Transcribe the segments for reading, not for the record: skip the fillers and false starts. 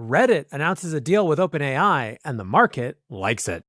Reddit announces a deal with OpenAI, and the market likes it.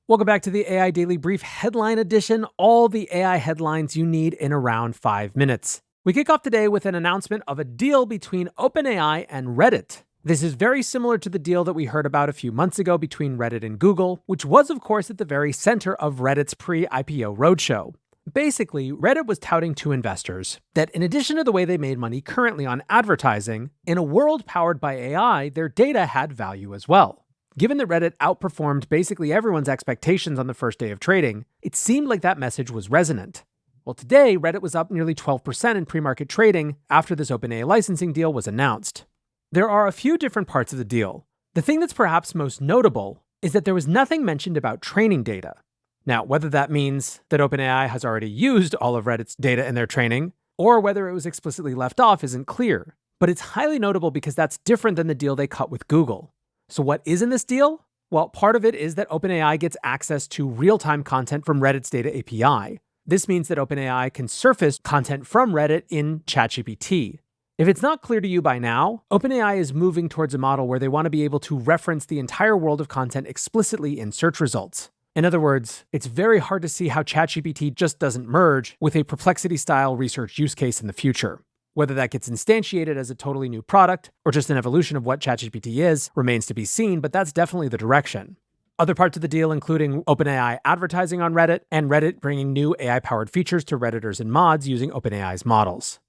Welcome back to the AI Daily Brief Headline Edition, all the AI headlines you need in around 5 minutes. We kick off today with an announcement of a deal between OpenAI and Reddit. This is very similar to the deal that we heard about a few months ago between Reddit and Google, which was of course at the very center of Reddit's pre-IPO roadshow. Basically, Reddit was touting to investors that in addition to the way they made money currently on advertising, in a world powered by AI, their data had value as well. Given that Reddit outperformed basically everyone's expectations on the first day of trading, it seemed like that message was resonant. Well, today, Reddit was up nearly 12% in pre-market trading after this OpenAI licensing deal was announced. There are a few different parts of the deal. The thing that's perhaps most notable is that there was nothing mentioned about training data. Now, whether that means that OpenAI has already used all of Reddit's data in their training, or whether it was explicitly left off isn't clear. But it's highly notable because that's different than the deal they cut with Google. So what is in this deal? Well, part of it is that OpenAI gets access to real-time content from Reddit's data API. This means that OpenAI can surface content from Reddit in ChatGPT. If it's not clear to you by now, OpenAI is moving towards a model where they want to be able to reference the entire world of content explicitly in search results. In other words, it's very hard to see how ChatGPT just doesn't merge with a Perplexity-style research use case in the future. Whether that gets instantiated as a totally new product or just an evolution of what ChatGPT is remains to be seen, but that's definitely the direction. Other parts of the deal including OpenAI advertising on Reddit and Reddit bringing new AI-powered features to Redditors and mods using OpenAI's models.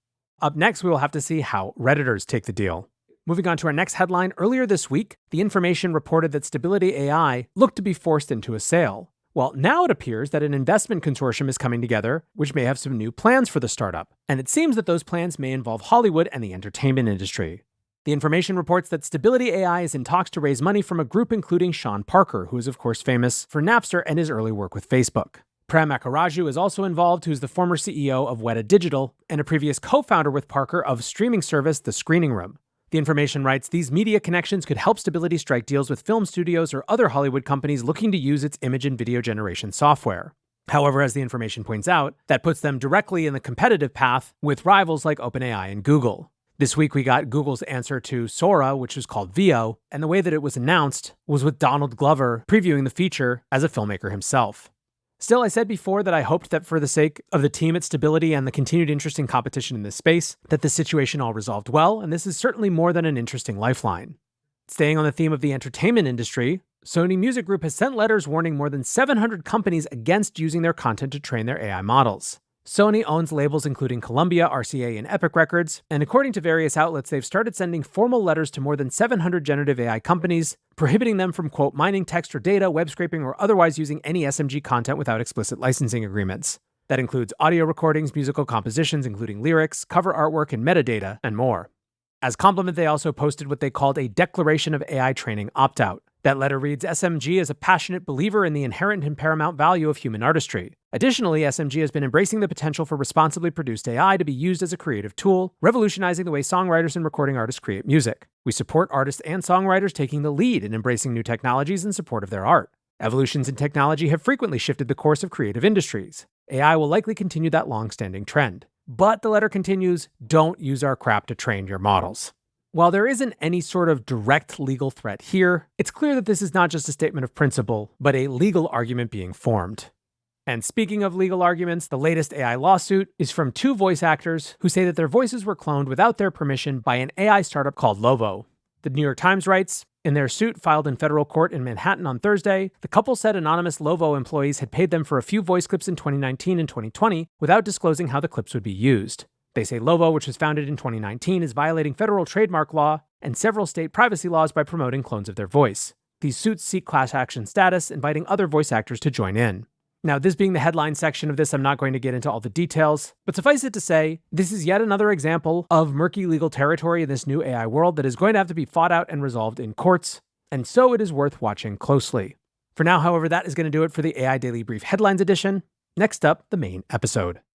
Up next, we will have to see how Redditors take the deal. Moving on to our next headline, earlier this week, The Information reported that Stability AI looked to be forced into a sale. Well, now it appears that an investment consortium is coming together, which may have some new plans for the startup. And it seems that those plans may involve Hollywood and the entertainment industry. The Information reports that Stability AI is in talks to raise money from a group including Sean Parker, who is of course famous for Napster and his early work with Facebook. Prem Akkaraju is also involved, who's the former CEO of Weta Digital and a previous co-founder with Parker of streaming service The Screening Room. The Information writes, these media connections could help Stability strike deals with film studios or other Hollywood companies looking to use its image and video generation software. However, as the Information points out, that puts them directly in the competitive path with rivals like OpenAI and Google. This week we got Google's answer to Sora, which is called Veo, and the way that it was announced was with Donald Glover previewing the feature as a filmmaker himself. Still, I said before that I hoped that for the sake of the team at Stability and the continued interest in competition in this space, that the situation all resolved well, and this is certainly more than an interesting lifeline. Staying on the theme of the entertainment industry, Sony Music Group has sent letters warning more than 700 companies against using their content to train their AI models. Sony owns labels including Columbia, RCA, and Epic Records, and according to various outlets, they've started sending formal letters to more than 700 generative AI companies, prohibiting them from, quote, mining text or data, web scraping, or otherwise using any SMG content without explicit licensing agreements. That includes audio recordings, musical compositions, including lyrics, cover artwork, and metadata, and more. As compliment, they also posted what they called a Declaration of AI Training Opt-out. That letter reads, SMG is a passionate believer in the inherent and paramount value of human artistry. Additionally, SMG has been embracing the potential for responsibly produced AI to be used as a creative tool, revolutionizing the way songwriters and recording artists create music. We support artists and songwriters taking the lead in embracing new technologies in support of their art. Evolutions in technology have frequently shifted the course of creative industries. AI will likely continue that long-standing trend. But the letter continues, don't use our crap to train your models. While there isn't any sort of direct legal threat here, it's clear that this is not just a statement of principle, but a legal argument being formed. And speaking of legal arguments, the latest AI lawsuit is from 2 voice actors who say that their voices were cloned without their permission by an AI startup called Lovo. The New York Times writes, in their suit filed in federal court in Manhattan on Thursday, the couple said anonymous Lovo employees had paid them for a few voice clips in 2019 and 2020 without disclosing how the clips would be used. They say Lovo, which was founded in 2019, is violating federal trademark law and several state privacy laws by promoting clones of their voice. These suits seek class action status, inviting other voice actors to join in. Now, this being the headline section of this, I'm not going to get into all the details, but suffice it to say, this is yet another example of murky legal territory in this new AI world that is going to have to be fought out and resolved in courts, and so it is worth watching closely. For now, however, that is going to do it for the AI Daily Brief Headlines edition. Next up, the main episode.